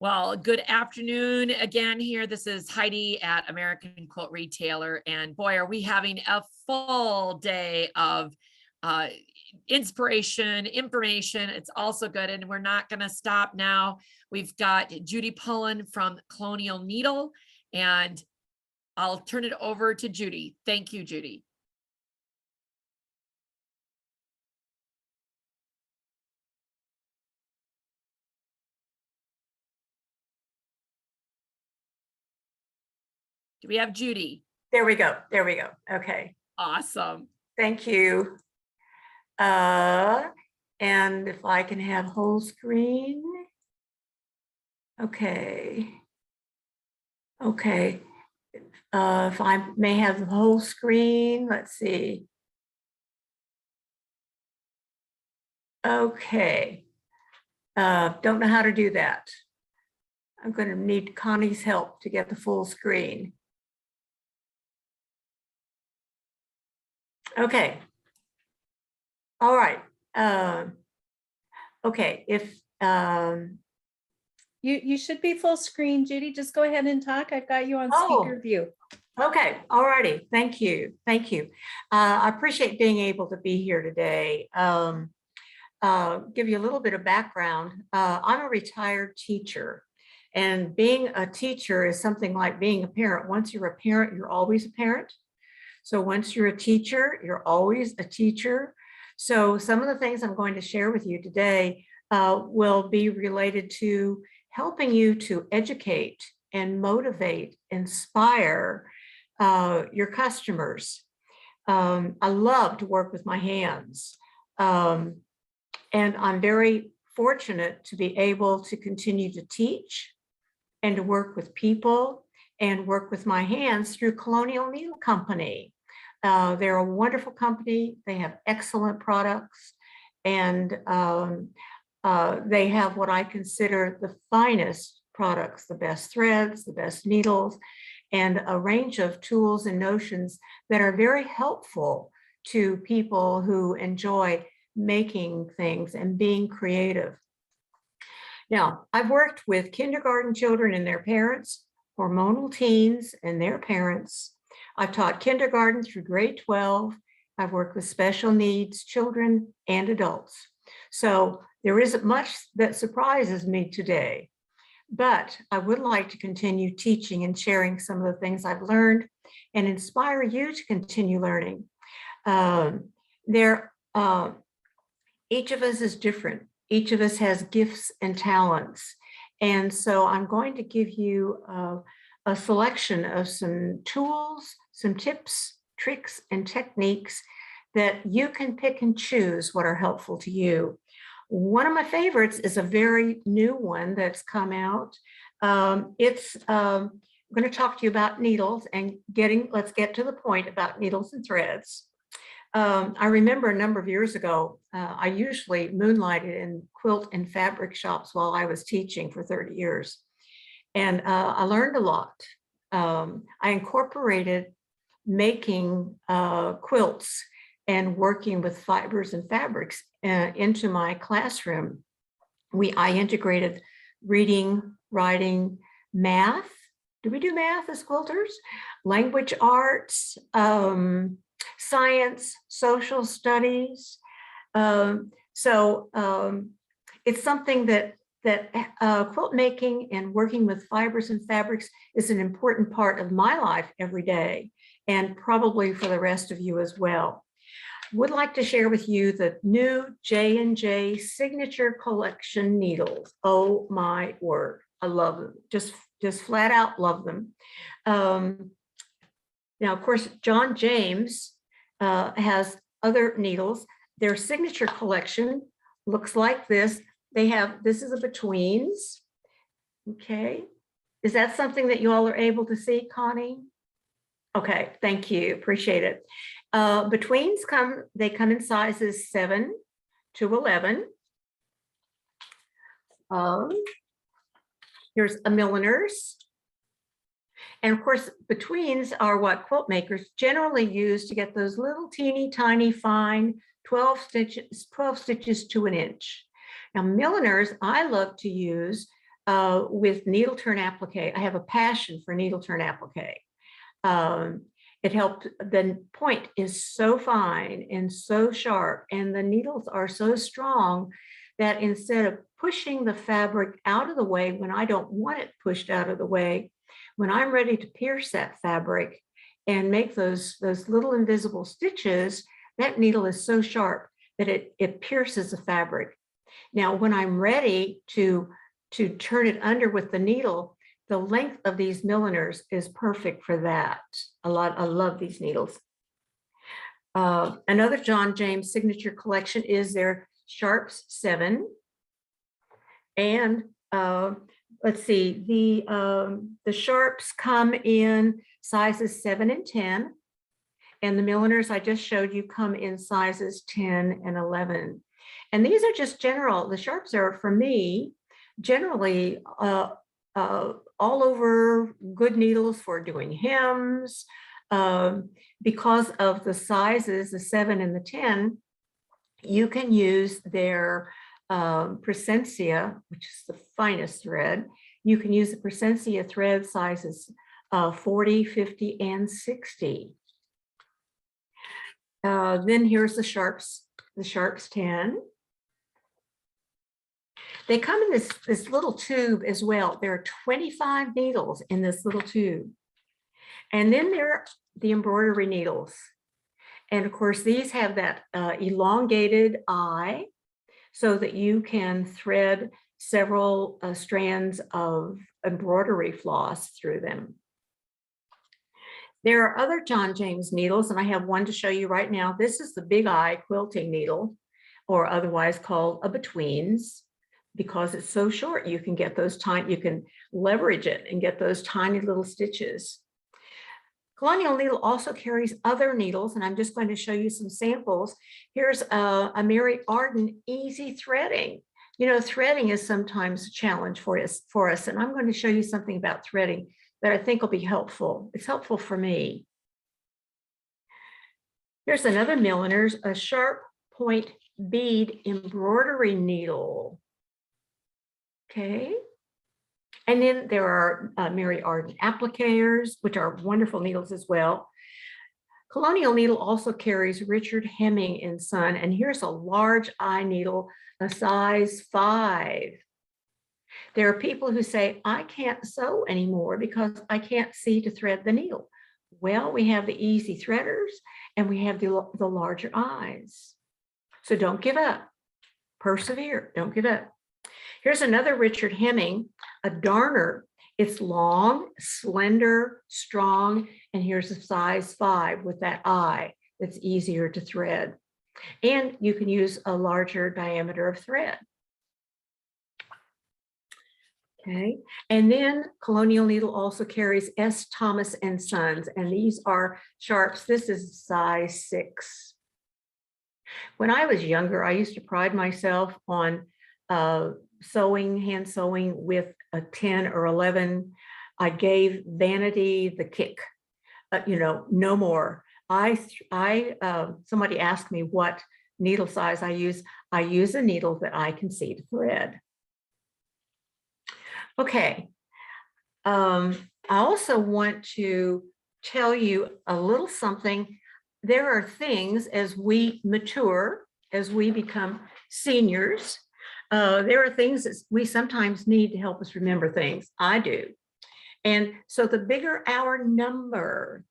Well, good afternoon again here. This is Heidi at American Quilt Retailer. And boy, are we having a full day of inspiration, information. It's also good. And we're not going to stop now. We've got Judy Pullen from Colonial Needle, and I'll turn it over to Judy. Thank you, Judy. Do we have Judy? There we go. There we go. Okay. Awesome. Thank you. And if I can have whole screen. Okay. Okay. If I may have the whole screen, let's see. Okay. Don't know how to do that. I'm going to need Connie's help to get the full screen. Okay. All right. Okay. If you should be full screen, Judy. Just go ahead and talk. I've got you on speaker view. Okay. All righty. Thank you. Thank you. I appreciate being able to be here today. Give you a little bit of background. I'm a retired teacher, and being a teacher is something like being a parent. Once you're a parent, you're always a parent. So once you're a teacher, you're always a teacher. So some of the things I'm going to share with you today will be related to helping you to educate and motivate, inspire your customers. I love to work with my hands. And I'm very fortunate to be able to continue to teach and to work with people and work with my hands through Colonial Needle Company. They're a wonderful company. They have excellent products, and they have what I consider the finest products, the best threads, the best needles, and a range of tools and notions that are very helpful to people who enjoy making things and being creative. Now, I've worked with kindergarten children and their parents, hormonal teens and their parents. I've taught kindergarten through grade 12. I've worked with special needs children and adults. So there isn't much that surprises me today, but I would like to continue teaching and sharing some of the things I've learned and inspire you to continue learning. Each of us is different. Each of us has gifts and talents. And so I'm going to give you a selection of some tools, some tips, tricks, and techniques that you can pick and choose what are helpful to you. One of my favorites is a very new one that's come out. I'm going to talk to you about needles and let's get to the point about needles and threads. I remember a number of years ago, I usually moonlighted in quilt and fabric shops while I was teaching for 30 years. And I learned a lot. I incorporated making quilts and working with fibers and fabrics into my classroom. I integrated reading, writing, math. Do we do math as quilters? Language arts, science, social studies. It's something that quilt making and working with fibers and fabrics is an important part of my life every day, and probably for the rest of you as well. Would like to share with you the new J&J Signature Collection needles. Oh my word, I love them. Just flat out love them. Now, of course, John James has other needles. Their Signature Collection looks like this. This is a betweens. Okay. Is that something that you all are able to see, Connie? Okay, thank you, appreciate it. Betweens come in sizes 7 to 11. Here's a Milliners. And of course, betweens are what quilt makers generally use to get those little teeny tiny fine 12 stitches to an inch. Now, Milliners, I love to use with needle turn applique. I have a passion for needle turn applique. It helped, the point is so fine and so sharp, and the needles are so strong that instead of pushing the fabric out of the way when I don't want it pushed out of the way, when I'm ready to pierce that fabric and make those little invisible stitches, that needle is so sharp that it pierces the fabric. Now, when I'm ready to turn it under with the needle, the length of these Milliners is perfect for that. I love these needles. Another John James signature collection is their Sharps 7. And let's see, the Sharps come in sizes 7 and 10. And the Milliners I just showed you come in sizes 10 and 11. And these are just general. The Sharps are, for me, generally all over good needles for doing hems. Because of the sizes, the 7 and the 10, you can use their Presencia, which is the finest thread. You can use the Presencia thread sizes 40, 50, and 60. Then here's the Sharps 10. They come in this little tube as well. There are 25 needles in this little tube. And then there are the embroidery needles. And of course, these have that elongated eye so that you can thread several strands of embroidery floss through them. There are other John James needles, and I have one to show you right now. This is the Big Eye Quilting Needle, or otherwise called a betweens, because it's so short. You can get those tiny, you can leverage it and get those tiny little stitches. Colonial Needle also carries other needles, and I'm just going to show you some samples. Here's a Mary Arden easy threading. You know, threading is sometimes a challenge for us, and I'm going to show you something about threading that I think will be helpful. It's helpful for me. Here's another Milliners, a sharp point bead embroidery needle. Okay. And then there are Mary Arden appliqueurs, which are wonderful needles as well. Colonial Needle also carries Richard Hemming and Son, and here's a large eye needle, a size 5. There are people who say, I can't sew anymore because I can't see to thread the needle. Well, we have the easy threaders and we have the larger eyes. So don't give up. Persevere, don't give up. Here's another Richard Hemming, a darner. It's long, slender, strong, and here's a size 5 with that eye that's easier to thread. And you can use a larger diameter of thread. Okay, and then Colonial Needle also carries S. Thomas and Sons, and these are Sharps. This is size 6. When I was younger, I used to pride myself on sewing, hand sewing with a 10 or 11. I gave vanity the kick, you know, no more. Somebody asked me what needle size I use. I use a needle that I can see to thread. Okay, I also want to tell you a little something. There are things as we mature, as we become seniors, there are things that we sometimes need to help us remember things. I do. And so the bigger our number,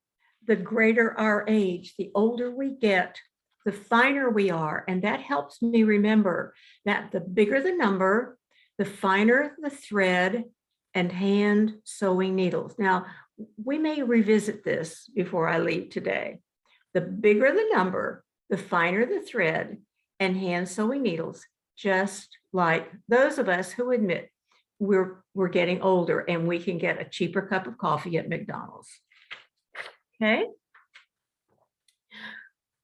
the greater our age, the older we get, the finer we are. And that helps me remember that the bigger the number, the finer the thread and hand sewing needles. Now, we may revisit this before I leave today. The bigger the number, the finer the thread and hand sewing needles, just like those of us who admit we're getting older and we can get a cheaper cup of coffee at McDonald's. Okay.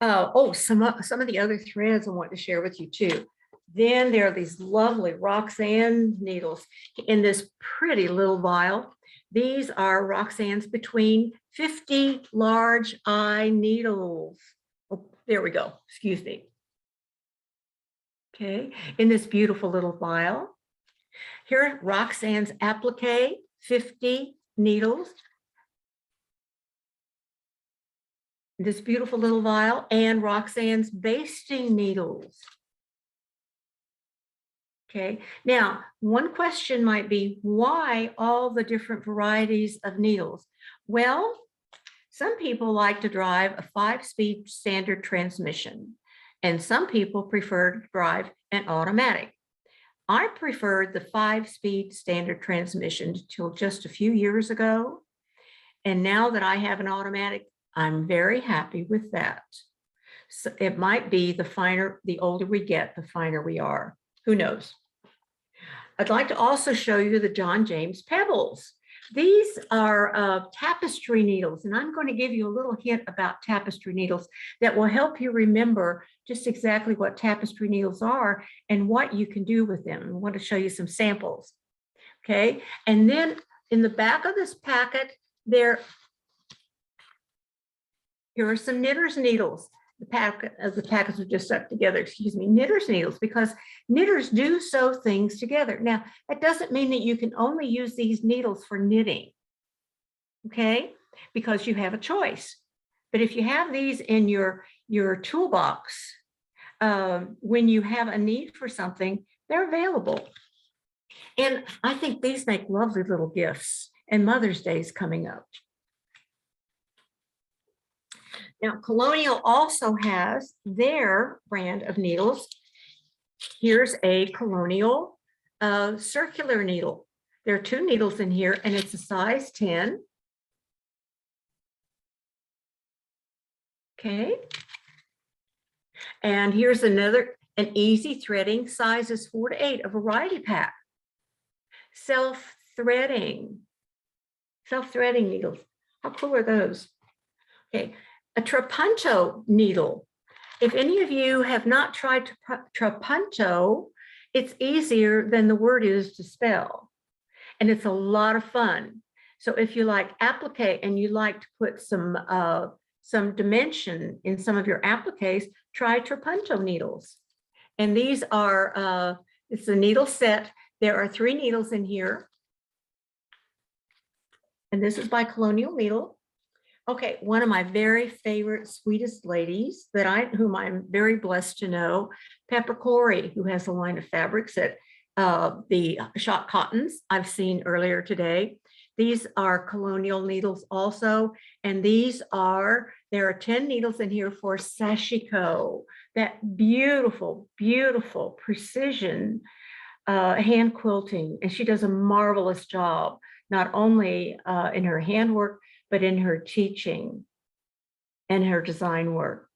Some of the other threads I want to share with you too. Then there are these lovely Roxanne needles in this pretty little vial. These are Roxanne's between 50 large eye needles. Oh, there we go. Excuse me. Okay, in this beautiful little vial. Here, Roxanne's applique, 50 needles. This beautiful little vial, and Roxanne's basting needles. Okay, now one question might be, why all the different varieties of needles? Well, some people like to drive a 5-speed standard transmission, and some people prefer to drive an automatic. I preferred the 5-speed standard transmission till just a few years ago. And now that I have an automatic, I'm very happy with that. So it might be the older we get, the finer we are. Who knows? I'd like to also show you the John James Pebbles. These are tapestry needles, and I'm going to give you a little hint about tapestry needles that will help you remember just exactly what tapestry needles are and what you can do with them. I want to show you some samples. Okay, and then in the back of this packet, here are some knitter's needles. The packets are just stuck together, excuse me, knitter's needles, because knitters do sew things together. Now, that doesn't mean that you can only use these needles for knitting, okay? Because you have a choice. But if you have these in your toolbox, when you have a need for something, they're available. And I think these make lovely little gifts, and Mother's Day is coming up. Now, Colonial also has their brand of needles. Here's a Colonial circular needle. There are 2 needles in here, and it's a size 10. Okay. And here's an easy threading, sizes 4 to 8, a variety pack. Self-threading needles. How cool are those? Okay. A trapunto needle. If any of you have not tried trapunto, it's easier than the word is to spell, and it's a lot of fun. So if you like applique and you like to put some dimension in some of your appliques, try trapunto needles. And these are, it's a needle set. There are 3 needles in here. And this is by Colonial Needle. Okay, one of my very favorite, sweetest ladies whom I'm very blessed to know, Pepper Corey, who has a line of fabrics that the shot cottons I've seen earlier today. These are Colonial needles also, and there are 10 needles in here for sashiko, that beautiful, beautiful precision hand quilting, and she does a marvelous job, not only in her handwork, but in her teaching and her design work.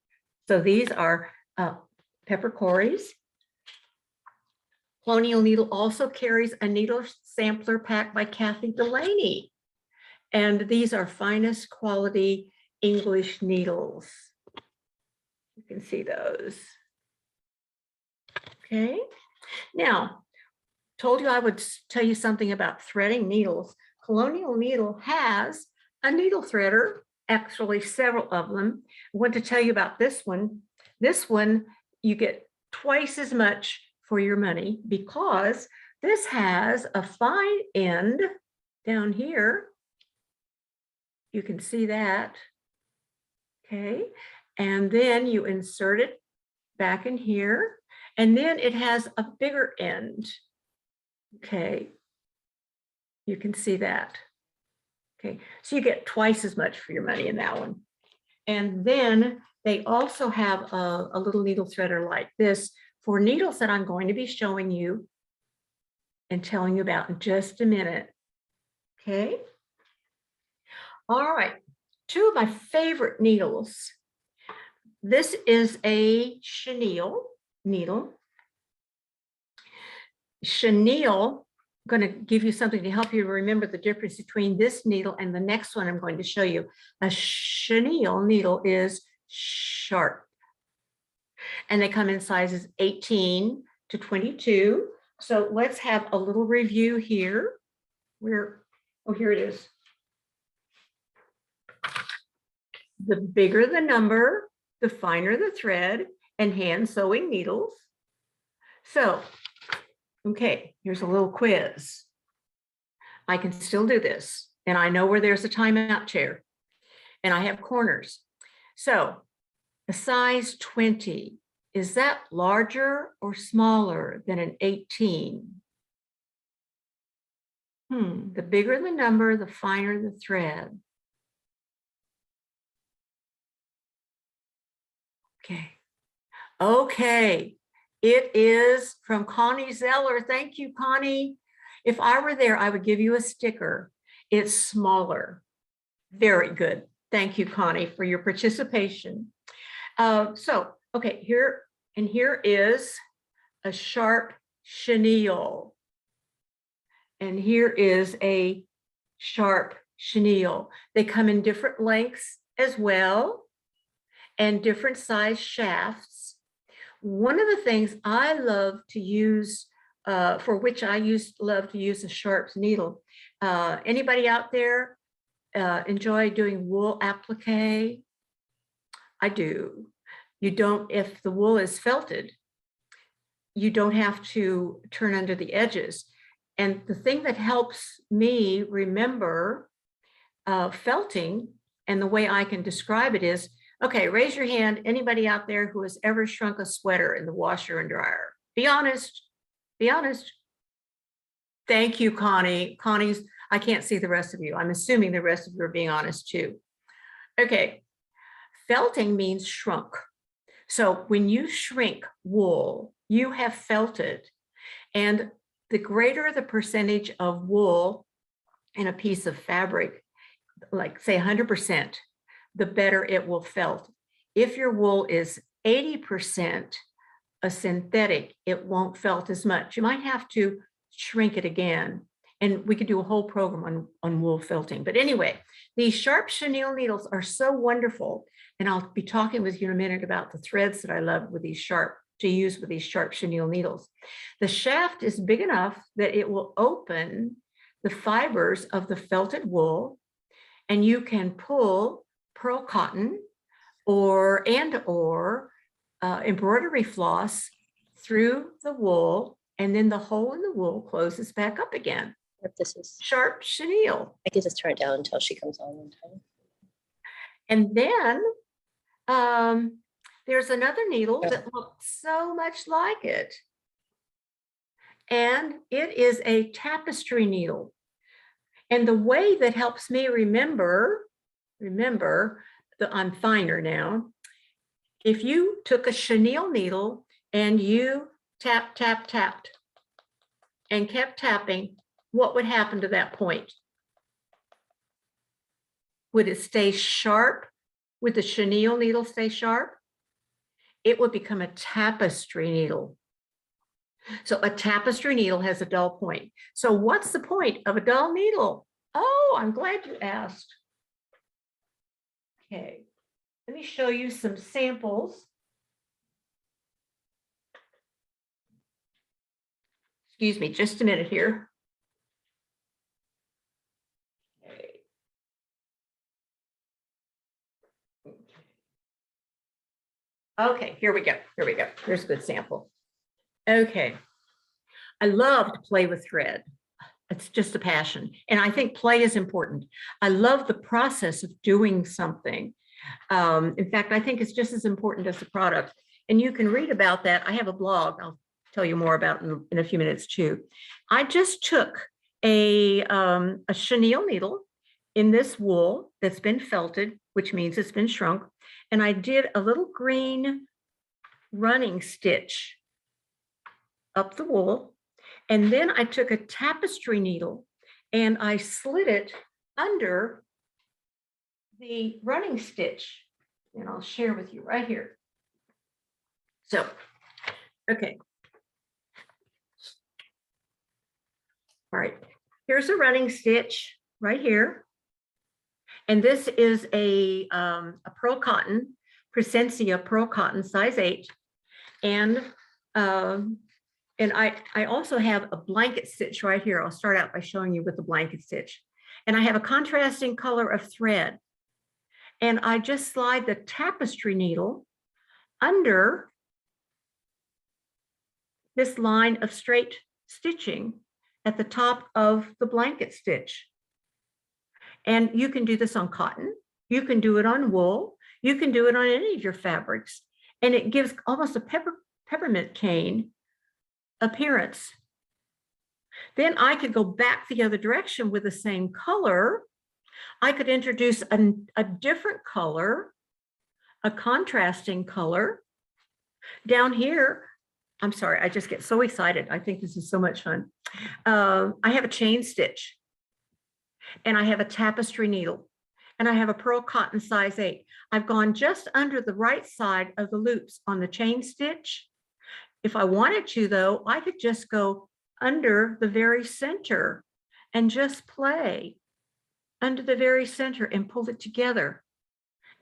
So these are Pepper Corey's. Colonial Needle also carries a needle sampler pack by Kathy Delaney. And these are finest quality English needles. You can see those. Okay. Now, told you I would tell you something about threading needles. Colonial Needle has a needle threader, actually several of them. I want to tell you about this one. This one, you get twice as much for your money because this has a fine end down here. You can see that. Okay. And then you insert it back in here. And then it has a bigger end. Okay. You can see that. Okay, so you get twice as much for your money in that one. And then they also have a little needle threader like this for needles that I'm going to be showing you and telling you about in just a minute. Okay. All right, 2 of my favorite needles. This is a chenille needle. Chenille, I'm going to give you something to help you remember the difference between this needle and the next one I'm going to show you. A chenille needle is sharp, and they come in sizes 18 to 22. So let's have a little review here. Here it is. The bigger the number, the finer the thread, and hand sewing needles. So Okay, here's a little quiz. I can still do this, and I know where there's a timeout chair, and I have corners. So a size 20, is that larger or smaller than an 18? The bigger the number, the finer the thread. Okay, it is from Connie Zeller. Thank you, Connie. If I were there, I would give you a sticker. It's smaller. Very good. Thank you, Connie, for your participation. Okay, here is a sharp chenille. And here is a sharp chenille. They come in different lengths as well and different size shafts. One of the things I love to use, for which I love to use a sharp needle. Anybody out there enjoy doing wool applique? I do. You don't, if the wool is felted, you don't have to turn under the edges. And the thing that helps me remember felting, and the way I can describe it is, okay, raise your hand, anybody out there who has ever shrunk a sweater in the washer and dryer? Be honest, be honest. Thank you, Connie. Connie's, I can't see the rest of you. I'm assuming the rest of you are being honest too. Okay, felting means shrunk. So when you shrink wool, you have felted, and the greater the percentage of wool in a piece of fabric, like say 100%, the better it will felt. If your wool is 80% a synthetic, it won't felt as much. You might have to shrink it again. And we could do a whole program on wool felting. But anyway, these sharp chenille needles are so wonderful. And I'll be talking with you in a minute about the threads that I love with these to use with these sharp chenille needles. The shaft is big enough that it will open the fibers of the felted wool, and you can pull pearl cotton or embroidery floss through the wool, and then the hole in the wool closes back up again. If this is sharp chenille. I can just turn it down until she comes on one time. And then there's another needle that looks so much like it. And it is a tapestry needle. And the way that helps me remember that I'm finer now, if you took a chenille needle and you tapped and kept tapping, what would happen to that point? Would it stay sharp? Would the chenille needle stay sharp? It would become a tapestry needle. So a tapestry needle has a dull point. So what's the point of a dull needle? Oh, I'm glad you asked. Okay, let me show you some samples. Excuse me, just a minute here. Okay, here we go. Here's a good sample. Okay, I love to play with thread. It's just a passion. And I think play is important. I love the process of doing something. In fact, I think it's just as important as the product. And you can read about that. I have a blog I'll tell you more about in a few minutes too. I just took a chenille needle in this wool that's been felted, which means it's been shrunk. And I did a little green running stitch up the wool. And then I took a tapestry needle and I slid it under the running stitch. And I'll share with you right here. So, okay. All right, here's a running stitch right here. And this is a pearl cotton, Presencia pearl cotton, size 8. And I also have a blanket stitch right here. I'll start out by showing you with the blanket stitch. And I have a contrasting color of thread. And I just slide the tapestry needle under this line of straight stitching at the top of the blanket stitch. And you can do this on cotton. You can do it on wool. You can do it on any of your fabrics. And it gives almost a peppermint cane appearance. Then I could go back the other direction with the same color. I could introduce a different color, a contrasting color. Down here, I'm sorry, I just get so excited. I think this is so much fun. I have a chain stitch, and I have a tapestry needle, and I have a pearl cotton size 8. I've gone just under the right side of the loops on the chain stitch. If I wanted to, though, I could just go under the very center and just play under the very center and pull it together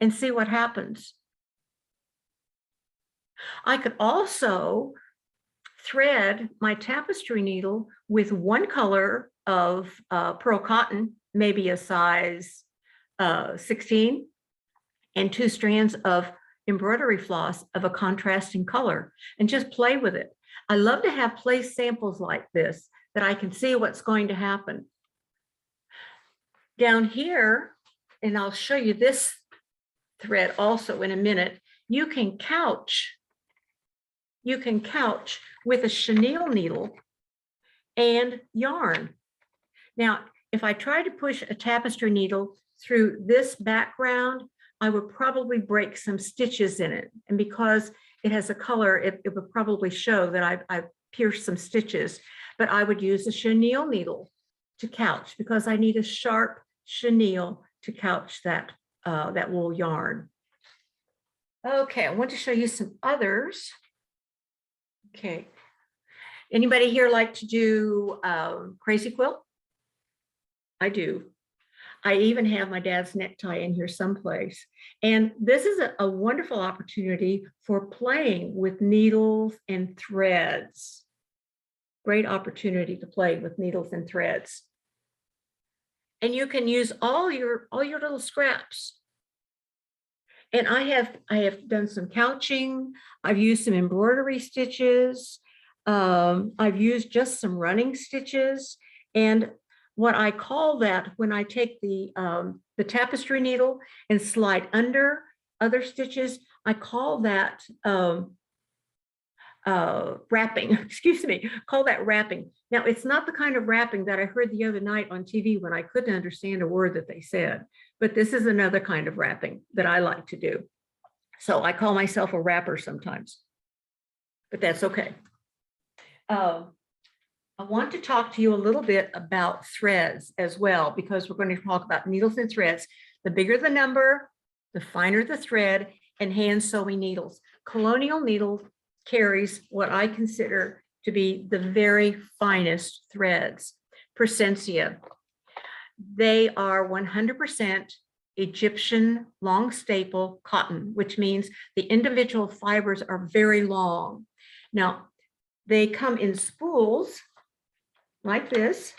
and see what happens. I could also thread my tapestry needle with one color of pearl cotton, maybe a size 16, and 2 strands of embroidery floss of a contrasting color, and just play with it. I love to have play samples like this that I can see what's going to happen. Down here, and I'll show you this thread also in a minute, you can couch with a chenille needle and yarn. Now, if I try to push a tapestry needle through this background, I would probably break some stitches in it. And because it has a color, it would probably show that I've pierced some stitches, but I would use a chenille needle to couch because I need a sharp chenille to couch that wool yarn. Okay, I want to show you some others. Okay, anybody here like to do crazy quilt? I do. I even have my dad's necktie in here someplace. And this is a wonderful opportunity for playing with needles and threads. Great opportunity to play with needles and threads. And you can use all your little scraps. And I have done some couching. I've used some embroidery stitches. I've used just some running stitches. And what I call that, when I take the tapestry needle and slide under other stitches, I call that wrapping, excuse me, call that wrapping. Now, it's not the kind of wrapping that I heard the other night on TV when I couldn't understand a word that they said, but this is another kind of wrapping that I like to do. So I call myself a wrapper sometimes, but that's okay. I want to talk to you a little bit about threads as well, because we're going to talk about needles and threads. The bigger the number, the finer the thread, and hand sewing needles. Colonial Needle carries what I consider to be the very finest threads. Percentia. They are 100% Egyptian long staple cotton, which means the individual fibers are very long. Now, they come in spools like this,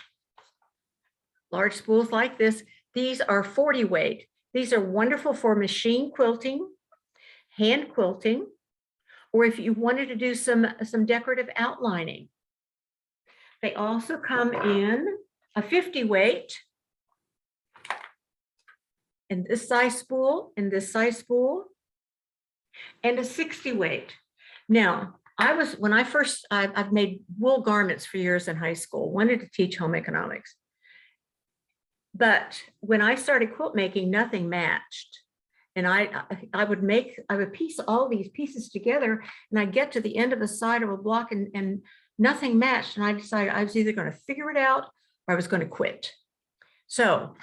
large spools like this. These are 40 weight. These are wonderful for machine quilting, hand quilting, or if you wanted to do some decorative outlining. They also come in a 50 weight, and this size spool, and this size spool, and a 60 weight. Now, I've made wool garments for years in high school, wanted to teach home economics. But when I started quilt making, nothing matched. And I would piece all these pieces together, and I'd get to the end of the side of a block and nothing matched. And I decided I was either going to figure it out or I was going to quit. So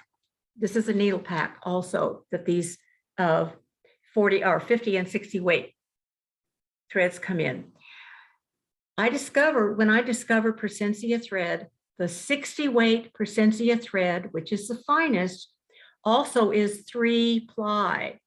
this is a needle pack also that these 40 or 50 and 60 weight threads come in. When I discovered Percentia thread, the 60 weight Percentia thread, which is the finest, also is 3-ply.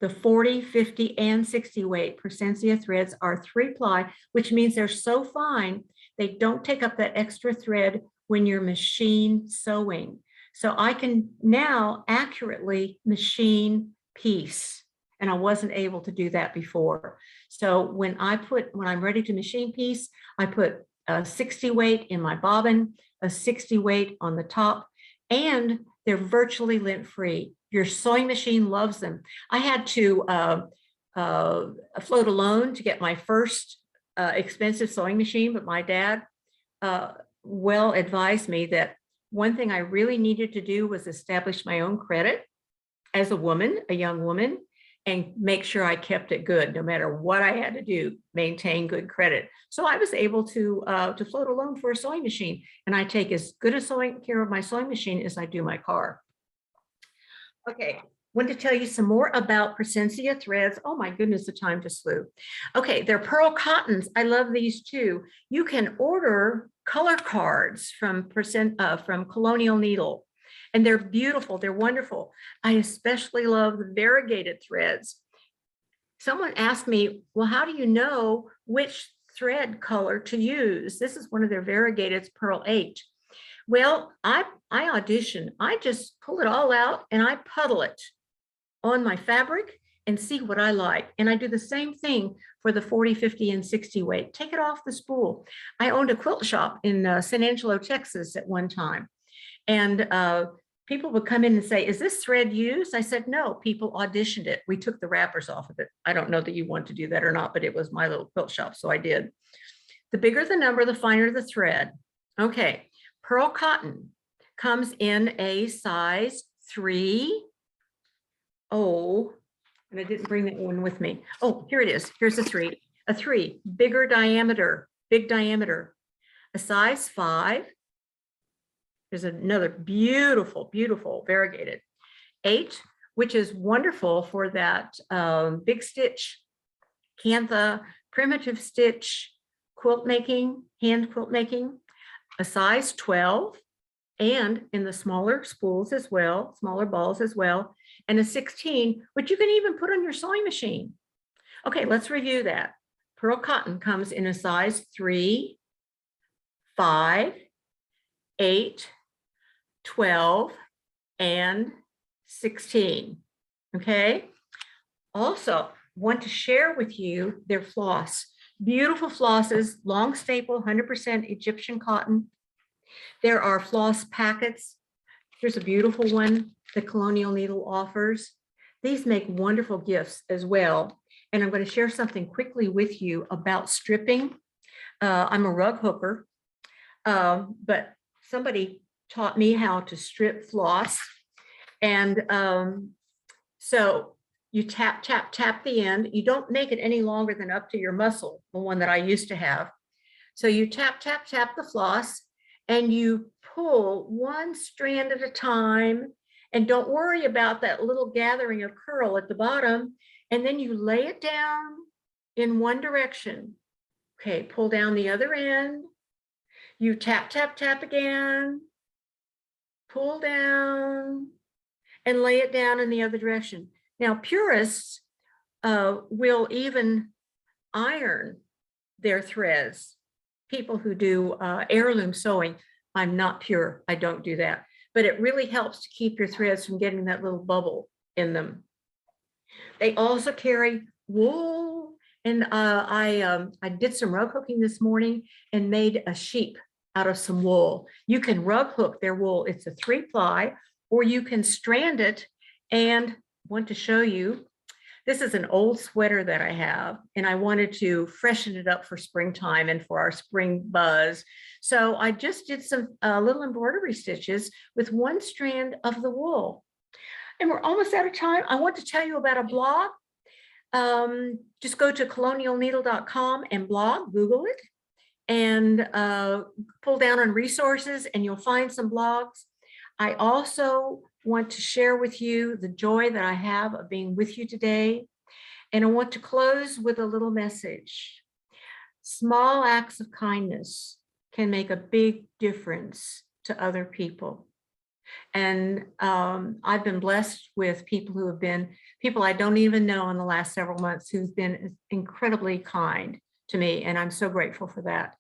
The 40, 50, and 60 weight Percentia threads are 3-ply, which means they're so fine, they don't take up that extra thread when you're machine sewing. So I can now accurately machine piece, and I wasn't able to do that before. So when I'm ready to machine piece, I put a 60 weight in my bobbin, a 60 weight on the top, and they're virtually lint-free. Your sewing machine loves them. I had to float a loan to get my first expensive sewing machine, but my dad well advised me that one thing I really needed to do was establish my own credit as a woman, a young woman, and make sure I kept it good, no matter what I had to do, maintain good credit. So I was able to float a loan for a sewing machine, and I take as good a care of my sewing machine as I do my car. Okay, want to tell you some more about Presencia threads. Oh my goodness, the time just flew. Okay, they're pearl cottons. I love these too. You can order color cards from Colonial Needle, and they're beautiful. They're wonderful. I especially love the variegated threads. Someone asked me, well, how do you know which thread color to use? This is one of their variegated, Pearl 8. Well, I audition. I just pull it all out and I puddle it on my fabric and see what I like. And I do the same thing for the 40, 50, and 60 weight. Take it off the spool. I owned a quilt shop in San Angelo, Texas at one time. And people would come in and say, is this thread used? I said, no, people auditioned it. We took the wrappers off of it. I don't know that you want to do that or not, but it was my little quilt shop, so I did. The bigger the number, the finer the thread. Okay, pearl cotton comes in a size 3. Oh, and I didn't bring that one with me. Oh, here it is. Here's a 3. A 3, bigger diameter, big diameter. A size 5. There's another beautiful, beautiful variegated. 8, which is wonderful for that big stitch, cantha, primitive stitch, quilt making, hand quilt making. A size 12, and in the smaller spools as well, smaller balls as well, and a 16, which you can even put on your sewing machine. Okay, let's review that. Pearl cotton comes in a size 3, 5, 8, 12, and 16. Okay. Also, want to share with you their floss. Beautiful flosses, long staple, 100% Egyptian cotton. There are floss packets. Here's a beautiful one that Colonial Needle offers. These make wonderful gifts as well. And I'm going to share something quickly with you about stripping. I'm a rug hooker, but somebody taught me how to strip floss. And so you tap, tap, tap the end. You don't make it any longer than up to your muscle, the one that I used to have. So you tap, tap, tap the floss, and you pull one strand at a time, and don't worry about that little gathering of curl at the bottom. And then you lay it down in one direction. Okay, pull down the other end. You tap, tap, tap again, pull down, and lay it down in the other direction. Now, purists will even iron their threads. People who do heirloom sewing, I'm not pure, I don't do that, but it really helps to keep your threads from getting that little bubble in them. They also carry wool, and I did some rug hooking this morning and made a sheep out of some wool. You can rug hook their wool. It's a 3-ply, or you can strand it. And want to show you, this is an old sweater that I have, and I wanted to freshen it up for springtime and for our spring buzz. So I just did some little embroidery stitches with one strand of the wool. And we're almost out of time. I want to tell you about a blog. Just go to colonialneedle.com and blog, Google it, and pull down on resources, and you'll find some blogs. I also want to share with you the joy that I have of being with you today. And I want to close with a little message. Small acts of kindness can make a big difference to other people. And I've been blessed with people who have been, people I don't even know in the last several months, who've been incredibly kind to me. And I'm so grateful for that.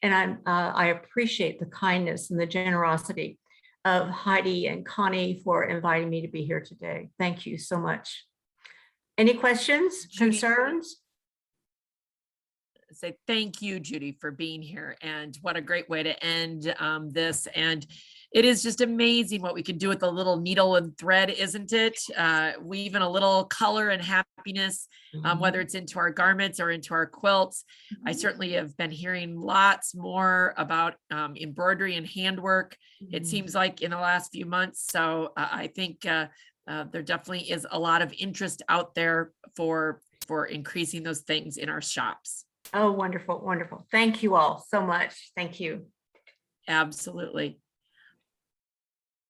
And I appreciate the kindness and the generosity of Heidi and Connie for inviting me to be here today. Thank you so much. Any questions, Judy, concerns? say thank you, Judy, for being here. And what a great way to end this. And it is just amazing what we can do with a little needle and thread, isn't it? Weaving a little color and happiness, whether it's into our garments or into our quilts. I certainly have been hearing lots more about embroidery and handwork. It seems like in the last few months. So I think there definitely is a lot of interest out there for increasing those things in our shops. Oh, wonderful, wonderful. Thank you all so much. Thank you. Absolutely.